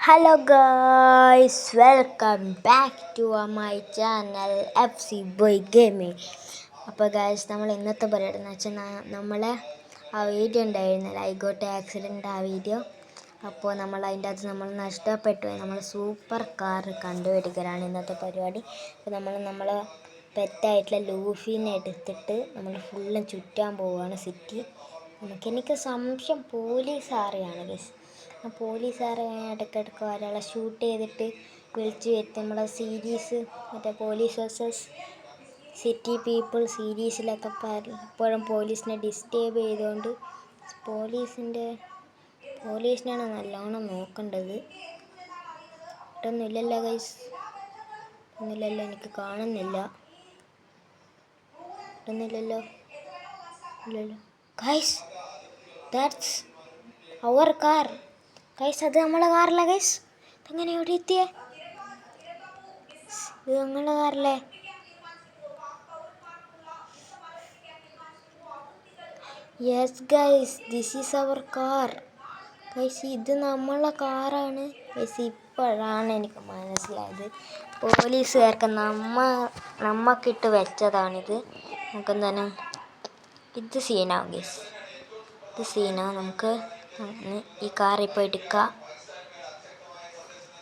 Hello guys, welcome back to my channel FC Boy Gaming. അപ്പോൾ guys, നമ്മൾ ഇന്നത്തെ പരിപാടി എന്ന് വെച്ചാൽ നമ്മളെ ആ വീഡിയോ ഉണ്ടായിരുന്നില്ല, ഐ ഗോട്ട് ആക്സിഡൻറ്റ് ആ വീഡിയോ. അപ്പോൾ നമ്മൾ അതിൻ്റെ അകത്ത് നമ്മൾ നഷ്ടപ്പെട്ടു നമ്മൾ സൂപ്പർ കാർ കണ്ടുപിടിക്കലാണ് ഇന്നത്തെ പരിപാടി. അപ്പോൾ നമ്മളെ പെറ്റായിട്ടുള്ള ലൂഫീനെ എടുത്തിട്ട് നമ്മൾ ഫുള്ളും ചുറ്റാൻ പോവുകയാണ് സിറ്റി. എനിക്ക് സംശയം പോലീസുകാരെയാണ് ഗൈസ്. പോലീസുകാരെ ഇടയ്ക്കിടയ്ക്ക് ഒരാളെ ഷൂട്ട് ചെയ്തിട്ട് വിളിച്ച് വരുത്തി നമ്മളെ സീരീസ് മറ്റേ പോലീസ് വേഴ്സസ് സിറ്റി പീപ്പിൾ സീരീസിലൊക്കെ എപ്പോഴും പോലീസിനെ ഡിസ്റ്റേബ് ചെയ്തുകൊണ്ട് പോലീസിനെയാണ് നല്ലോണം നോക്കേണ്ടത്. ഇട്ടൊന്നുമില്ലല്ലോ ഗൈസ്, ഒന്നുമില്ലല്ലോ, എനിക്ക് കാണുന്നില്ല, ഇട്ടൊന്നുമില്ലല്ലോ, ഇല്ലല്ലോ guys. That's our car guys, അത് നമ്മളെ കാറല്ലേ ഗൈസ്? ഇതെങ്ങനെ എവിടെ എത്തിയേ? ഇത് നമ്മളെ കാറല്ലേ? Yes guys, this is our car guys. ഇത് നമ്മളെ കാറാണ് ഗൈസ്. ഇപ്പോഴാണ് എനിക്ക് മനസ്സിലായത് പോലീസുകാർക്ക് നമ്മക്കിട്ട് വെച്ചതാണിത്. നമുക്കെന്താണ് ഇത് സീനാവും ഗൈസ്, ഇത് സീനാവും. നമുക്ക് ഈ കാർ ഇപ്പോൾ എടുക്കാം.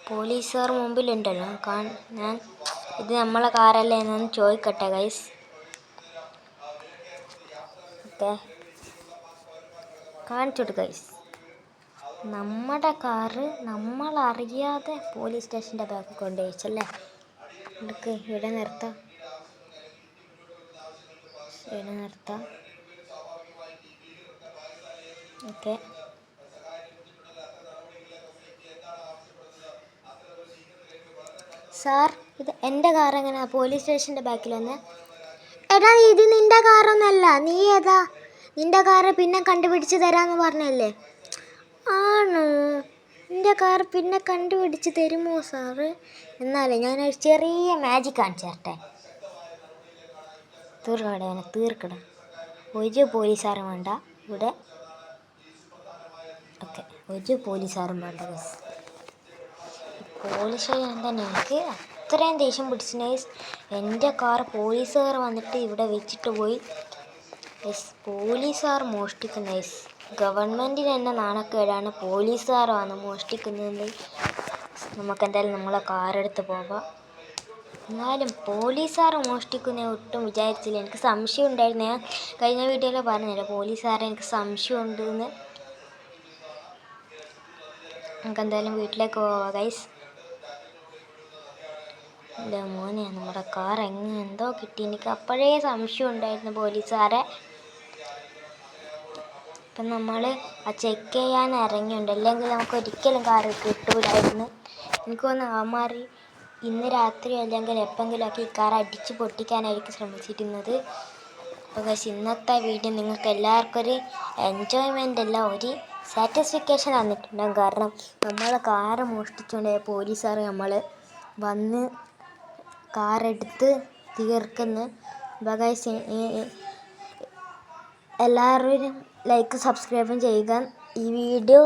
പോലീസുകാർ മുമ്പിലുണ്ടല്ലോ, ഞാൻ ഇത് നമ്മളെ കാറല്ലേ എന്നൊന്ന് ചോദിക്കട്ടെ ഗൈസ്. ഓക്കെ, കാണിച്ചോട്ട് ഗൈസ്. നമ്മുടെ കാറ് നമ്മളറിയാതെ പോലീസ് സ്റ്റേഷൻ്റെ ബാക്കിൽ കൊണ്ടുപോയിച്ചല്ലേ. നമുക്ക് ഇവിടെ നിർത്താം. ഓക്കെ, സാർ, ഇത് എൻ്റെ കാർ എങ്ങനെയാ പോലീസ് സ്റ്റേഷൻ്റെ ബാക്കിൽ വന്ന്? എടാ, ഇത് നിൻ്റെ കാറൊന്നല്ല. നീ ഏതാ? നിൻ്റെ കാറ് പിന്നെ കണ്ടുപിടിച്ച് തരാമെന്ന് പറഞ്ഞല്ലേ? ആണോ? നിൻ്റെ കാർ പിന്നെ കണ്ടുപിടിച്ച് തരുമോ സാറ്? എന്നാലേ ഞാനൊരു ചെറിയ മാജിക് കാണിച്ചു തരട്ടെ. തീർക്കട. ഒരു പോലീസുകാരും വേണ്ട ഇവിടെ. ഓക്കെ, ഒരു പോലീസുകാരും വേണ്ട ഗൈസ്. പോലീസുകാർ തന്നെ എനിക്ക് അത്രയും ദേഷ്യം പിടിച്ചു ഗൈസ്. എൻ്റെ കാർ പോലീസുകാർ വന്നിട്ട് ഇവിടെ വെച്ചിട്ട് പോയി ഗൈസ്. പോലീസുകാർ മോഷ്ടിക്കുന്ന ഗൈസ്. ഗവൺമെൻറ്റിന് തന്നെ നാണക്കേടാണ് പോലീസുകാർ വന്ന് മോഷ്ടിക്കുന്നത്. നമുക്കെന്തായാലും നമ്മളെ കാറെടുത്ത് പോകാം. എന്നാലും പോലീസുകാർ മോഷ്ടിക്കുന്ന ഒട്ടും വിചാരിച്ചില്ല. എനിക്ക് സംശയം ഉണ്ടായിരുന്നു. ഞാൻ കഴിഞ്ഞ വീഡിയോയിൽ പറഞ്ഞില്ല പോലീസുകാരെ എനിക്ക് സംശയമുണ്ട് എന്ന്. നമുക്കെന്തായാലും വീട്ടിലേക്ക് പോവാം ഗൈസ്. ഇല്ല മോനെ, നമ്മുടെ കാർ എന്തോ കിട്ടി. എനിക്ക് അപ്പോഴേ സംശയം ഉണ്ടായിരുന്നു പോലീസുകാരെ. ഇപ്പം നമ്മൾ ആ ചെക്ക് ചെയ്യാൻ ഇറങ്ങിയുണ്ട്, അല്ലെങ്കിൽ നമുക്ക് ഒരിക്കലും കാർ കിട്ടൂലായിരുന്നു. എനിക്ക് തോന്നുന്നു അവന്മാർ ഇന്ന് രാത്രി അല്ലെങ്കിൽ എപ്പോഴെങ്കിലുമൊക്കെ ഈ കാർ അടിച്ച് പൊട്ടിക്കാനായിരിക്കും ശ്രമിച്ചിരുന്നത്. അപ്പോൾ ഗൈസ്, ഇന്നത്തെ വീഡിയോ നിങ്ങൾക്ക് എല്ലാവർക്കും ഒരു എൻജോയ്മെൻ്റ് അല്ല, ഒരു സാറ്റിസ്ഫിക്കേഷൻ തന്നിട്ടുണ്ടാകും. കാരണം നമ്മളെ കാറ് മോഷ്ടിച്ചുകൊണ്ട് പോലീസുകാർ നമ്മൾ വന്ന് കാറെടുത്ത് തീർക്കുന്നു. അപ്പോൾ ഗൈസ്, എല്ലാവരും ലൈക്ക് സബ്സ്ക്രൈബും ചെയ്യുക. ഈ വീഡിയോ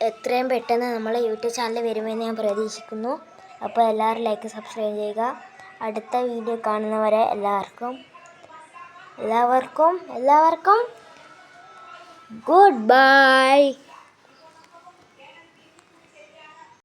എത്രയും പെട്ടെന്ന് നമ്മളെ യൂട്യൂബ് ചാനൽ വരുമെന്ന് ഞാൻ പ്രതീക്ഷിക്കുന്നു. അപ്പോൾ എല്ലാവരും ലൈക്ക് സബ്സ്ക്രൈബ് ചെയ്യുക. അടുത്ത വീഡിയോ കാണുന്നവരെ എല്ലാവർക്കും ഗുഡ് ബൈ.